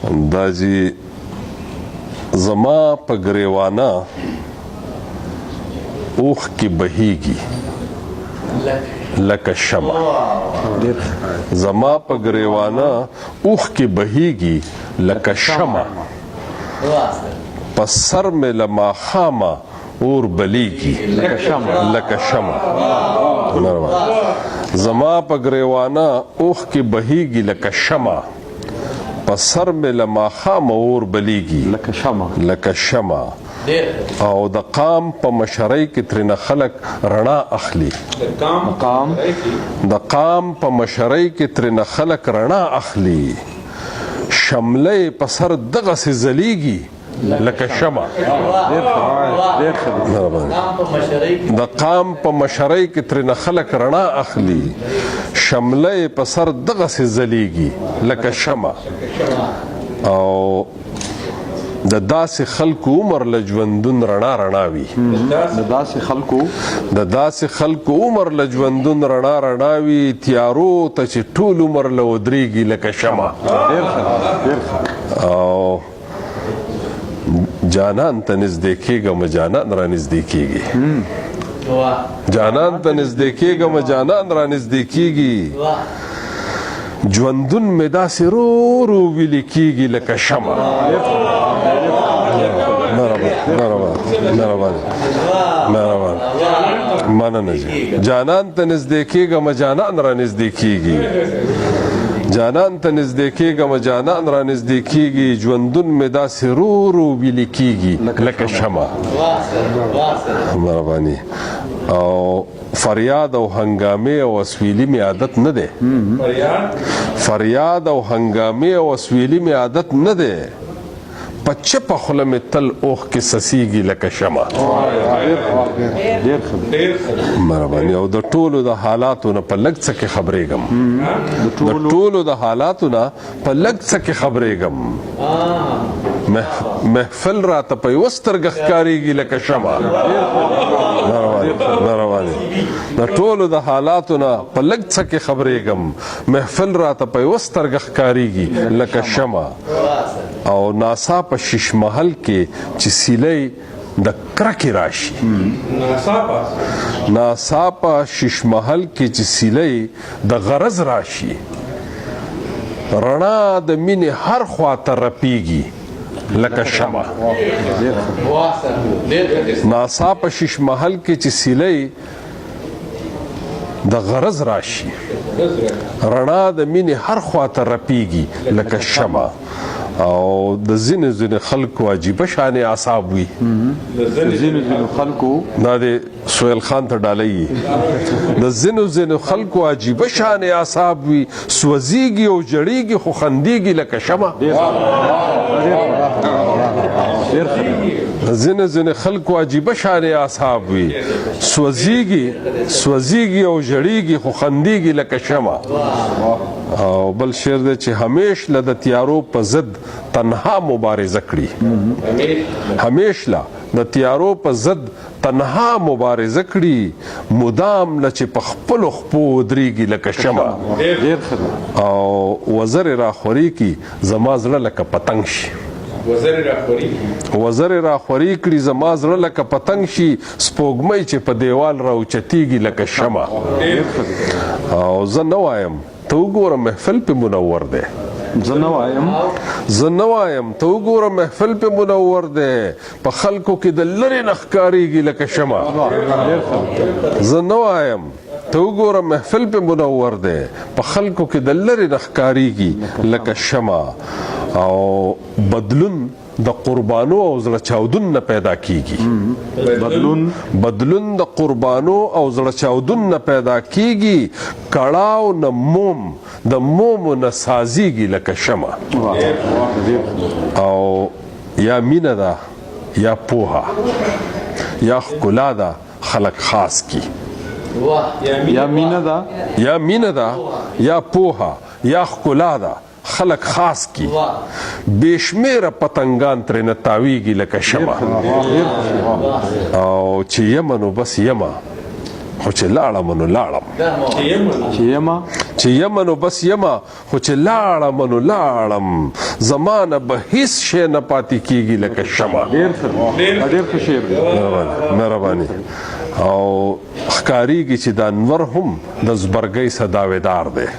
دا جی زما په ګریوانه اوښ کې بهیږي لکه شمع زما په ګریوانه اوښ کې بهیږي لکه شمع په سر مې له ماښامه اور بلیږي لکه شمع زما په ګریوانه اوښ کې بهیږي لکه شمع په سر مې له ماښامه اور بلیږي لکه شمع او د قام په مشرۍ کې ترېنه خلک رڼا اخلي د قام په مشرۍ کې ترېنه خلک رڼا اخلي شملې په سر دغسې ځلیږي لکه شمع د قام په مشرۍ کې ترېنه خلک رڼا اخلي شملې په سر دغسې ځلیږي لکه شمع او د داسې خلکو عمر له ژوندون رڼا رڼا وي د داسې خلکو عمر له ژوندون رڼا رڼا وي تیارو ته چې ټول عمر له ودرېږي لکه شمع او جانان ته نږدې کېږم جانان را نږدې کېږي جانان ته نږدې کېږم جانان را نږدې کېږي ژوندون مې داسې رو رو ویلې کېږي لکه شمع مننه جی جانان ته نږدې کېږم جانان را نږدې کېږي جانان ته نږدې کېږم جانان را نږدې کېږي ژوندون مې داسې رو رو ویلې کېږي لکه شمع مهرباني او فریاد او هنګامې او اسویلي مې عادت نه دی فریاد او هنګامې او اسویلي مې عادت نه دی په چپه خوله مې تل اوښ کې سسیږي لکه شمع مهرباني او د ټولو د حالاتو نه په لږ څه کې خبرېږم د ټولو د حالاتو نه په لږ څه کې خبرېږم محفل راته په یوه سترګه ښکارېږي لکه شمع مهرباني د ټولو د حالاتو نه په لږ څه کې خبرېږم محفل راته په یوه سترګه ښکارېږي لکه شمع او ناسا په شیش محل کې چې سیلۍ د کرکې راشي ناسا په شیش محل کې چې سیلۍ د غرض راشي رڼا د مینې هر خواته رپیږي لکه شمع ناسا په شیش محل کې چې سیلۍ د غرض راشي رڼا د مینې هر خواته رپیږي لکه شمع او د ځینو خلکو عجیبه شانې اعصاب وي دا د سهیل خان ته ډالۍ د ځینو خلکو عجیبه شانې اعصاب وي سوځېږي او ژړېږي خو خندېږي لکه شمع ځینو خلکو عجیبه شانې اعصاب وي سوځېږي او ژړېږي خو خندېږي لکه شمع او بل شعر دی چې همیش له د تیارو په ضد تنها مبارزه کړي همیش له د تیارو په ضد تنها مبارزه کړي مدام له چې په خپلو خپو ودرېږي لکه شمع او وزر راخوري کړي زما زړه لکه پتنګ شي وزر راخوري کړي زما زړه لکه پتنګ شي سپوږمۍ چې په دیوال راوچتېږي لکه شمع او زه نه وایم ته وګوره محفل پې منور دی زه نه وایم ته وګوره محفل پې منور دی په خلکو کې د لرې نه ښکارېږي لکه شمع زه نه وایم ته وګوره محفل پې منور دی په خلکو کې د لرې نه ښکارېږي لکه شمع او بدلون د قربانو او زړه چاودون نه پیدا کیږي بدلون د قربانو او زړه چاودون نه پیدا کیږي کړاو نه موم د مومو نه سازیږي لکه شمع او یا مینه ده یا پوهه یا ښکلا ده خلک خاص کی یا مینه ده یا پوهه یا ښکلا ده خلق خاص کی بشمیره پتنګان ترنه تاویږي لکه شمع او چې یمنو بس یما خو چې لاړم نو لاړم چې یم نو بس یما خو چې لاړم نو لاړم زمانه به هیڅ شی نه پاتې کیږي لکه شمع. ډېر ښه شعر دی. مهرباني. او ښکاریږي چې د انور هم د زبرګۍ صداویدار دی.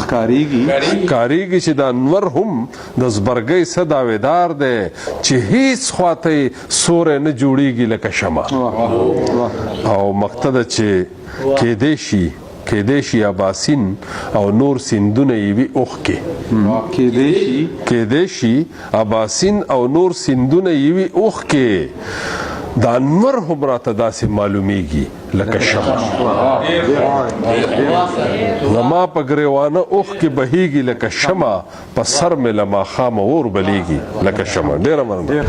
ښکاریږي چې د انور هم د زبرګۍ صداویدار دی چې هیڅ خواته سوری نه جوړیږي لکه شمع. او مقتده چې کېدې شي اباسین او نور سیندونه یې وي اوښکې. کېدې شي اباسین او نور سیندونه یې وي اوښکې د انور هم راته داسې معلومیږي لکه شمع. زما په ګریوانه اوښکې بهیږي لکه شمع په سر مې له ماښامه اور بلیږي لکه شمع. ډېره مننه.